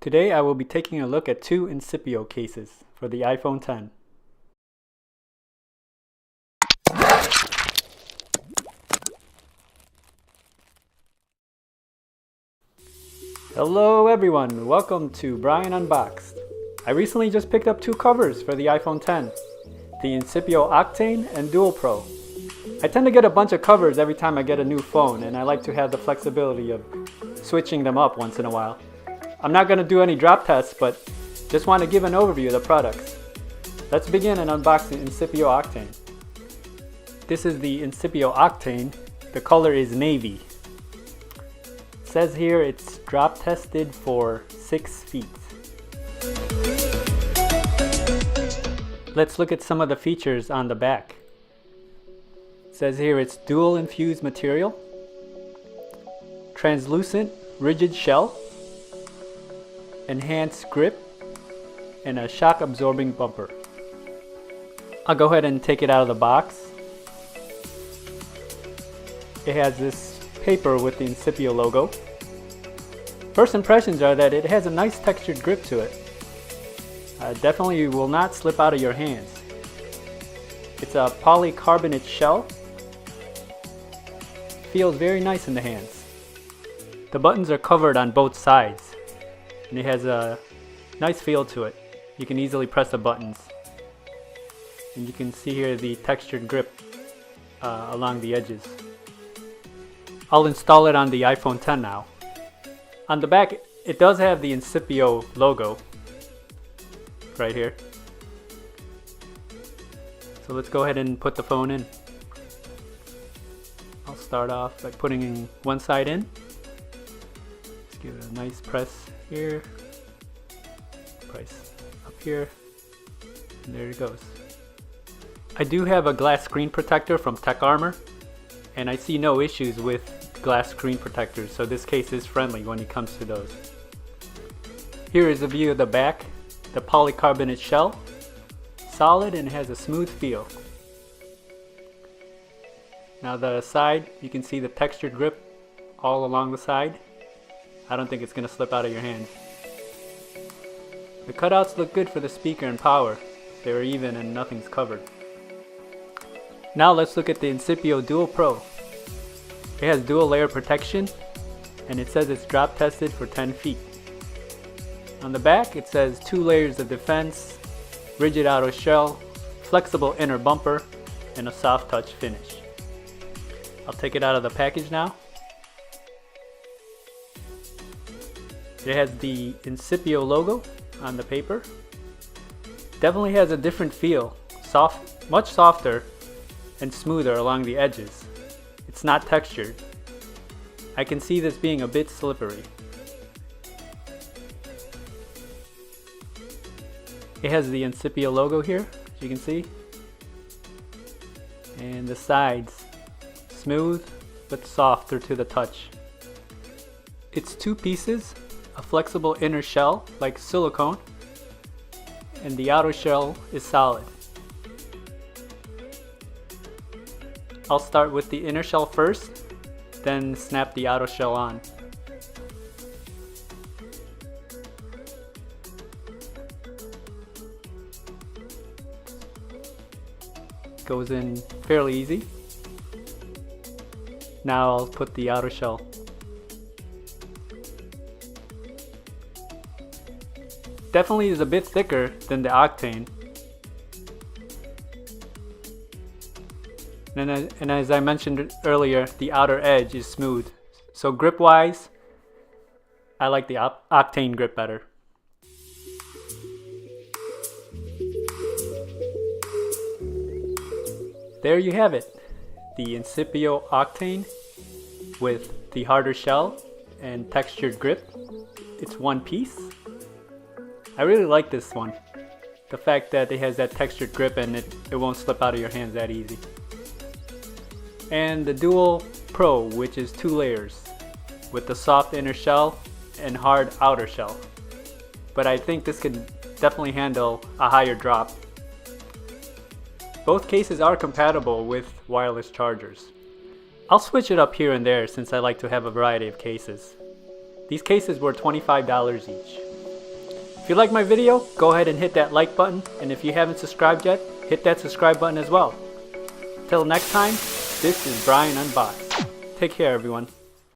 Today I will be taking a look at two Incipio cases for the iPhone X. Hello everyone, welcome to Brian Unboxed. I recently just picked up two covers for the iPhone X, the Incipio Octane and Dualpro. I tend to get a bunch of covers every time I get a new phone, and I like to have the flexibility of switching them up once in a while. I'm not going to do any drop tests, but just want to give an overview of the products. Let's begin and unbox the Incipio Octane. This is the Incipio Octane. The color is navy. It says here it's drop tested for 6 feet. Let's look at some of the features on the back. It says here it's dual infused material, translucent rigid shell, enhanced grip, and a shock absorbing bumper. I'll go ahead and take it out of the box. It has this paper with the Incipio logo. First impressions are that it has a nice textured grip to it. Definitely will not slip out of your hands. It's a polycarbonate shell. Feels very nice in the hands. The buttons are covered on both sides, and it has a nice feel to it. You can easily press the buttons, and you can see here the textured grip along the edges. I'll install it on the iPhone X now. On the back, it does have the Incipio logo right here. So let's go ahead and put the phone in. I'll start off by putting in one side in. Let's give it a nice press here. Press up here. And there it goes. I do have a glass screen protector from Tech Armor, and I see no issues with glass screen protectors, so this case is friendly when it comes to those. Here is a view of the back. The polycarbonate shell, solid and has a smooth feel. Now the side, you can see the textured grip all along the side. I don't think it's going to slip out of your hand. The cutouts look good for the speaker and power. They're even and nothing's covered. Now let's look at the Incipio Dualpro. It has dual layer protection, and it says it's drop tested for 10 feet. On the back it says 2 layers of defense, rigid outer shell, flexible inner bumper, and a soft touch finish. I'll take it out of the package now. It has the Incipio logo on the paper. Definitely has a different feel, much softer and smoother along the edges. It's not textured. I can see this being a bit slippery. It has the Incipio logo here, as you can see. And the sides, smooth but softer to the touch. It's 2 pieces, a flexible inner shell like silicone, and the outer shell is solid. I'll start with the inner shell first, then snap the outer shell on. Goes in fairly easy. Now I'll put the outer shell. Definitely is a bit thicker than the Octane. And as I mentioned earlier, the outer edge is smooth. So grip wise, I like the Octane grip better. There you have it, the Incipio Octane with the harder shell and textured grip. It's one piece. I really like this one. The fact that it has that textured grip and it won't slip out of your hands that easy. And the Dualpro, which is 2 layers with the soft inner shell and hard outer shell. But I think this could definitely handle a higher drop. Both cases are compatible with wireless chargers. I'll switch it up here and there since I like to have a variety of cases. These cases were $25 each. If you like my video, go ahead and hit that like button, and if you haven't subscribed yet, hit that subscribe button as well. Till next time, this is Brian Unboxed. Take care, everyone.